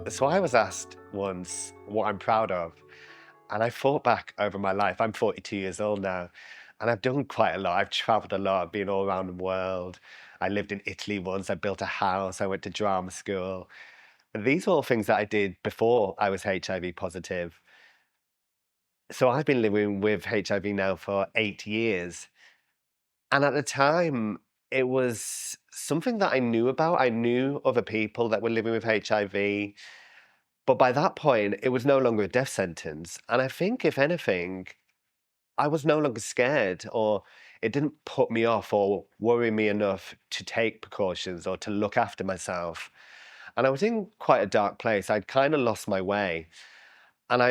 So I was asked once what I'm proud of, and I thought back over my life. I'm 42 years old now, and I've done quite a lot. I've traveled a lot, I've been all around the world. I lived in Italy once, I built a house, I went to drama school. And these are all things that I did before I was HIV positive. So I've been living with HIV now for 8 years. And at the time, it was something that I knew about. I knew other people that were living with HIV. But by that point, it was no longer a death sentence. And I think, if anything, I was no longer scared, or it didn't put me off or worry me enough to take precautions or to look after myself. And I was in quite a dark place. I'd kind of lost my way. And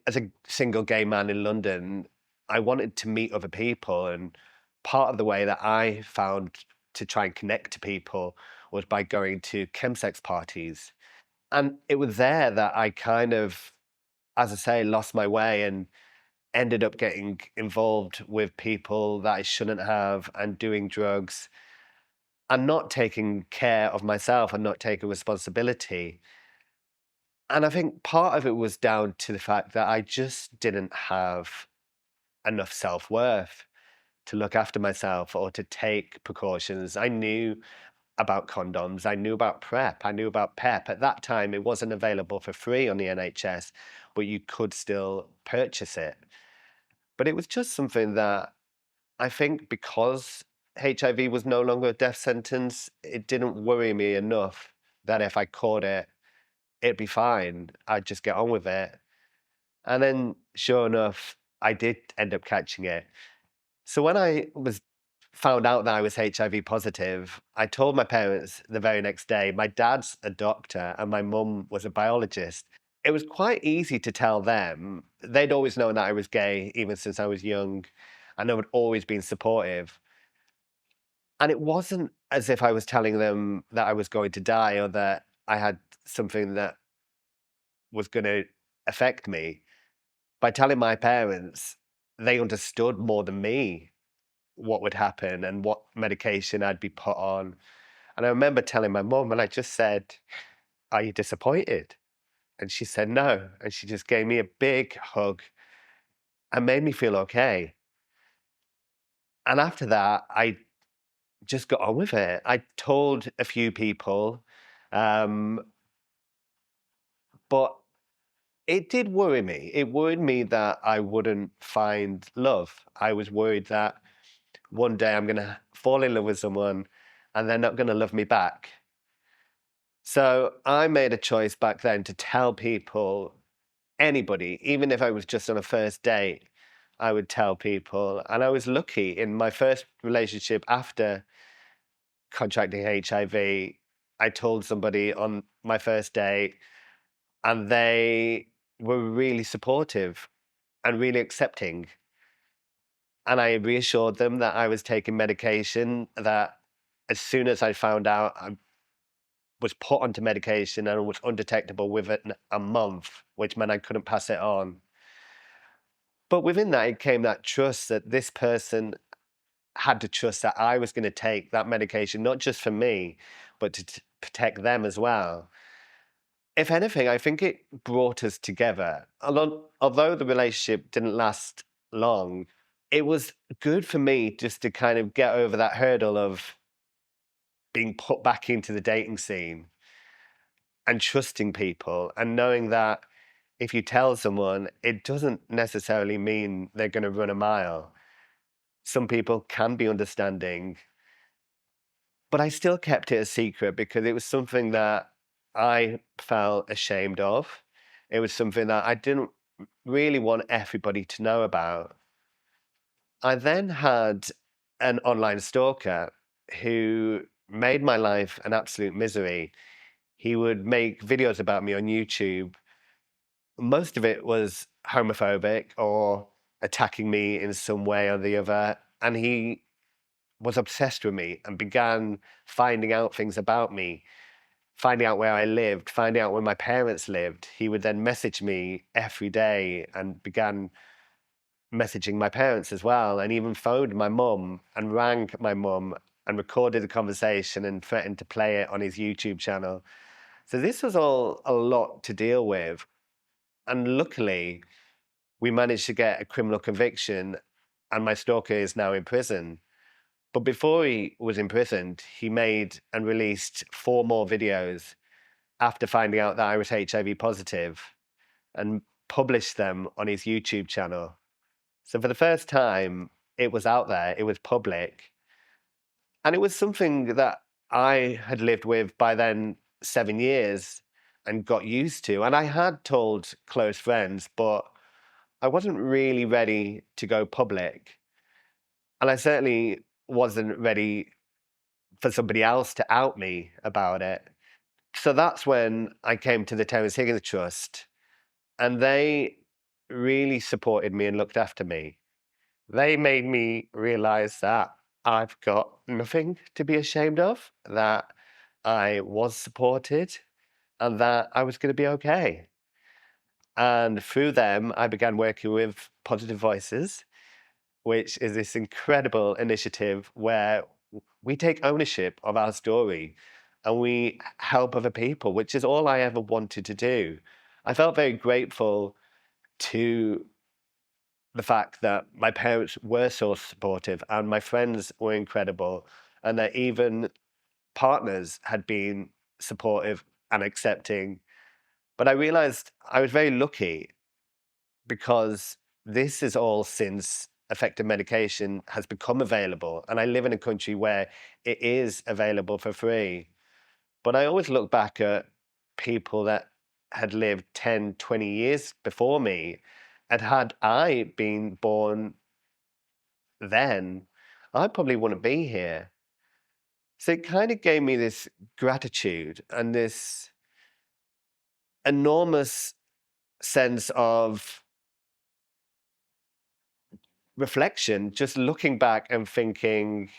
as a single gay man in London, I wanted to meet other people. And part of the way that I found to try and connect to people was by going to chemsex parties. And it was there that I kind of, as I say, lost my way and ended up getting involved with people that I shouldn't have and doing drugs and not taking care of myself and not taking responsibility. And I think part of it was down to the fact that I just didn't have enough self-worth to look after myself or to take precautions. I knew about condoms. I knew about PrEP. I knew about PEP. At that time, it wasn't available for free on the NHS, but you could still purchase it. But it was just something that I think, because HIV was no longer a death sentence, it didn't worry me enough that if I caught it, it'd be fine. I'd just get on with it. And then, sure enough, I did end up catching it. So when I was found out that I was HIV positive, I told my parents the very next day. My dad's a doctor and my mum was a biologist. It was quite easy to tell them. They'd always known that I was gay, even since I was young, and they had always been supportive. And it wasn't as if I was telling them that I was going to die or that I had something that was going to affect me. By telling my parents, they understood more than me what would happen and what medication I'd be put on. And I remember telling my mum, and I just said, "Are you disappointed?" And she said, "No." And she just gave me a big hug and made me feel okay. And after that, I just got on with it. I told a few people, um, but it did worry me. It worried me that I wouldn't find love. I was worried that one day I'm going to fall in love with someone and they're not going to love me back. So I made a choice back then to tell people, anybody, even if I was just on a first date, I would tell people. And I was lucky in my first relationship after contracting HIV. I told somebody on my first date, and they were really supportive and really accepting. And I reassured them that I was taking medication, that as soon as I found out, I was put onto medication and was undetectable within a month, which meant I couldn't pass it on. But within that, it came that trust that this person had to trust that I was going to take that medication, not just for me, but to protect them as well. If anything, I think it brought us together. Although the relationship didn't last long, it was good for me just to kind of get over that hurdle of being put back into the dating scene and trusting people and knowing that if you tell someone, it doesn't necessarily mean they're going to run a mile. Some people can be understanding, but I still kept it a secret because it was something that I felt ashamed of. It was something that I didn't really want everybody to know about. I then had an online stalker who made my life an absolute misery. He would make videos about me on YouTube. Most of it was homophobic or attacking me in some way or the other. And he was obsessed with me and began finding out things about me, finding out where I lived, finding out where my parents lived. He would then message me every day and began messaging my parents as well, and even phoned my mum and rang my mum and recorded the conversation and threatened to play it on his YouTube channel. So this was all a lot to deal with. And luckily, we managed to get a criminal conviction, and my stalker is now in prison. But before he was imprisoned, he made and released 4 more videos after finding out that I was HIV positive and published them on his YouTube channel. So for the first time, it was out there, it was public, and it was something that I had lived with by then 7 years and got used to. And I had told close friends, but I wasn't really ready to go public. And I certainly wasn't ready for somebody else to out me about it. So that's when I came to the Terrence Higgins Trust, and they really supported me and looked after me. They made me realize that I've got nothing to be ashamed of, that I was supported, and that I was going to be okay. And through them, I began working with Positive Voices, which is this incredible initiative where we take ownership of our story and we help other people, which is all I ever wanted to do. I felt very grateful to the fact that my parents were so supportive and my friends were incredible, and that even partners had been supportive and accepting. But I realized I was very lucky because this is all since effective medication has become available. And I live in a country where it is available for free. But I always look back at people that had lived 10, 20 years before me. And had I been born then, I probably wouldn't be here. So it kind of gave me this gratitude and this enormous sense of reflection, just looking back and thinking,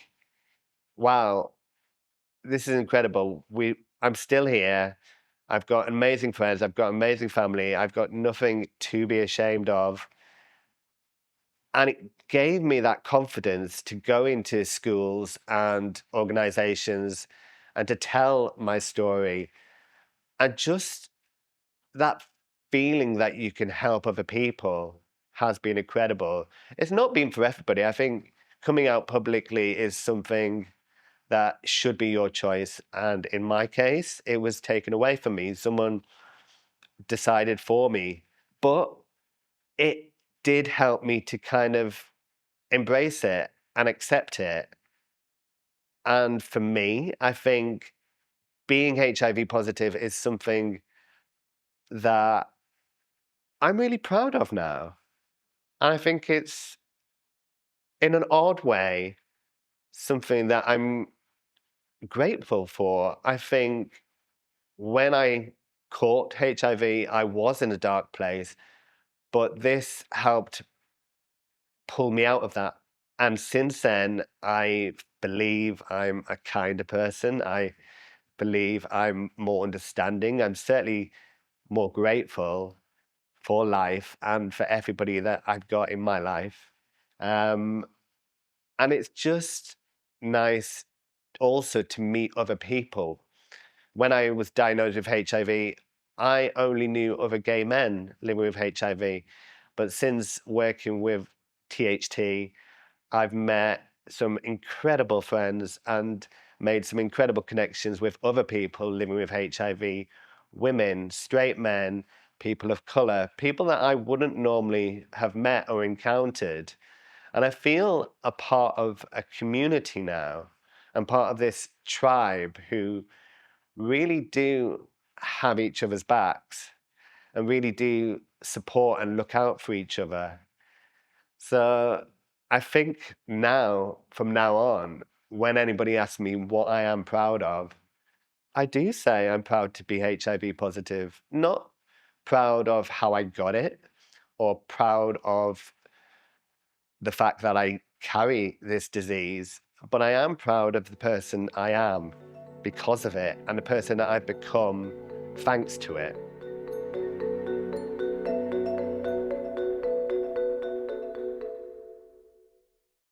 wow, this is incredible. I'm still here. I've got amazing friends. I've got amazing family. I've got nothing to be ashamed of. And it gave me that confidence to go into schools and organizations and to tell my story. And just that feeling that you can help other people has been incredible. It's not been for everybody. I think coming out publicly is something that should be your choice. And in my case, it was taken away from me. Someone decided for me. But it did help me to kind of embrace it and accept it. And for me, I think being HIV positive is something that I'm really proud of now. And I think it's, in an odd way, something that I'm grateful for. I think when I caught HIV, I was in a dark place, but this helped pull me out of that. And since then, I believe I'm a kinder person. I believe I'm more understanding. I'm certainly more grateful for life and for everybody that I've got in my life. Um, and it's just nice also to meet other people. When I was diagnosed with HIV, I only knew other gay men living with HIV. But since working with THT, I've met some incredible friends and made some incredible connections with other people living with HIV, women, straight men, people of color, people that I wouldn't normally have met or encountered. And I feel a part of a community now and part of this tribe who really do have each other's backs and really do support and look out for each other. So I think now, from now on, when anybody asks me what I am proud of, I do say I'm proud to be HIV positive, not proud of how I got it or proud of the fact that I carry this disease, but I am proud of the person I am because of it and the person that I've become thanks to it.